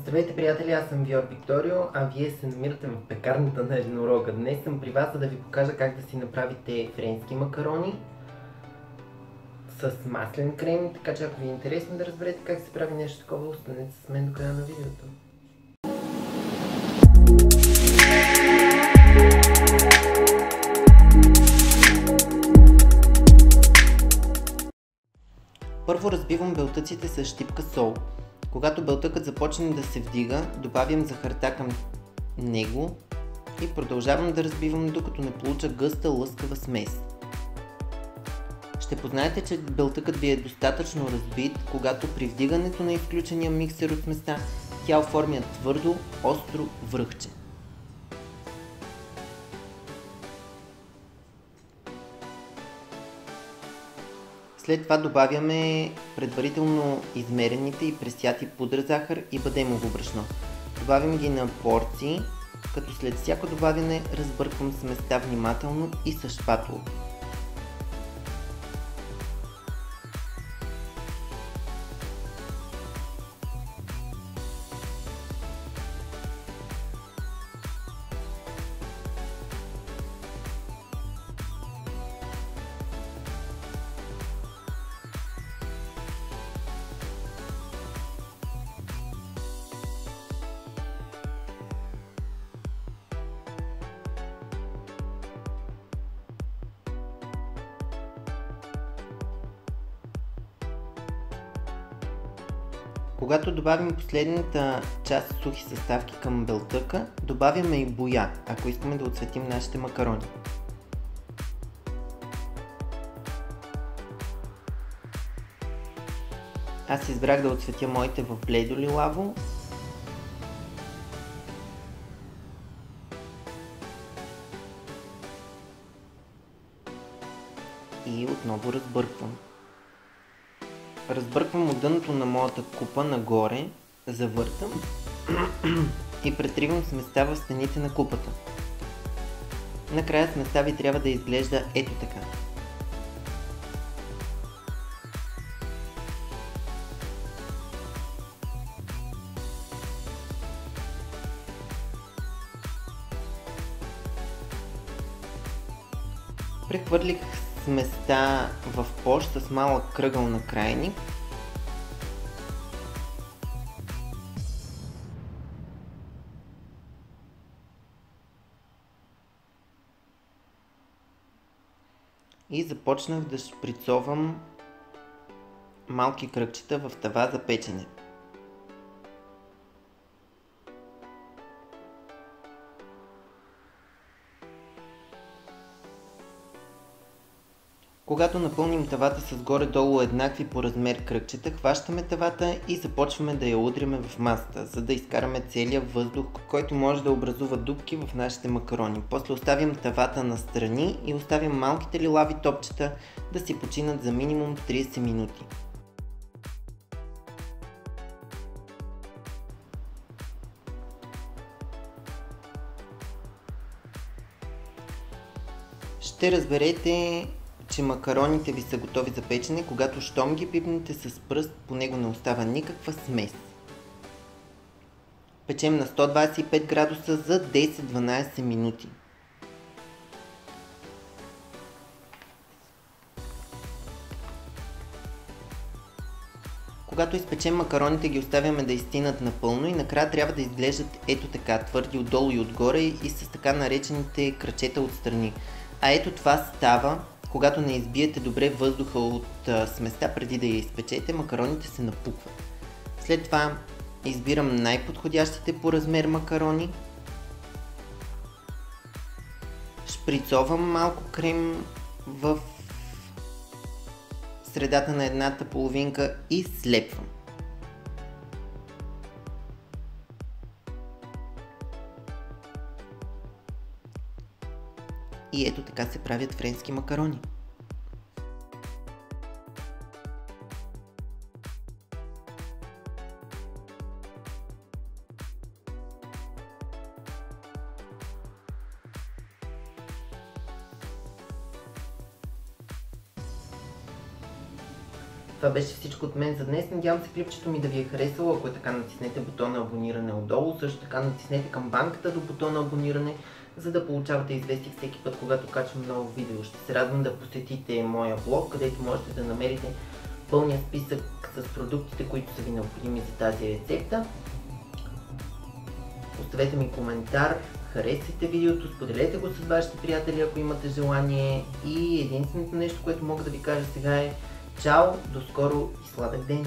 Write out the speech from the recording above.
Здравейте, приятели, аз съм Виор Викторио, а вие се намирате в пекарната на еднорога. Днес съм при вас, за да ви покажа как да си направите френски макарони с маслен крем, така че ако ви е интересно да разберете как се прави нещо такова, останете с мен до края на видеото. Първо разбивам белтъците с щипка сол. Когато белтъкът започне да се вдига, добавям захарта към него и продължавам да разбивам, докато не получа гъста лъскава смес. Ще познаете, че белтъкът ви е достатъчно разбит, когато при вдигането на изключения миксер от сместа тя оформя твърдо, остро връхче. След това добавяме предварително измерените и пресяти пудра захар и бадемово брашно. Добавям ги на порции, като след всяко добавяне разбърквам сместа внимателно и с шпатула. Когато добавим последната част сухи съставки към белтъка, добавяме и боя, ако искаме да отцветим нашите макарони. Аз избрах да отцветя моите в бледо-лилаво. И отново разбърквам. Разбърквам от дъното на моята купа нагоре, завъртам и претривам сместа в стените на купата. Накрая сместа ви трябва да изглежда ето така. Прехвърлих сместа в пош с малък кръгъл на крайник. И започнах да шприцовам малки кръгчета в тава за печене. Когато напълним тавата с горе-долу еднакви по размер кръгчета, хващаме тавата и започваме да я удряме в масата, за да изкараме целия въздух, който може да образува дупки в нашите макарони. После оставям тавата настрани и оставям малките лилави топчета да си починат за минимум 30 минути. Ще разберете, че макароните ви са готови за печене, когато щом ги пипнете с пръст, по него не остава никаква смес. Печем на 125 градуса за 10-12 минути. Когато изпечем макароните, ги оставяме да изстинат напълно и накрая трябва да изглеждат ето така, твърди отдолу и отгоре и с така наречените крачета отстрани. А ето това става, когато не избиете добре въздуха от сместа преди да я изпечете, макароните се напукват. След това избирам най-подходящите по размер макарони. Шприцовам малко крем в средата на едната половинка и слепвам. И ето така се правят френски макарони. Това беше всичко от мен за днес. Надявам се клипчето ми да ви е харесало. Ако е така, натиснете бутона абониране отдолу. Също така натиснете камбанката до бутона абониране, за да получавате известия всеки път, когато качвам ново видео. Ще се радвам да посетите моя блог, където можете да намерите пълния списък с продуктите, които са ви необходими за тази рецепта. Оставете ми коментар, харесайте видеото, споделете го с вашите приятели, ако имате желание. И единственото нещо, което мога да ви кажа сега е чао, до скоро и сладък ден!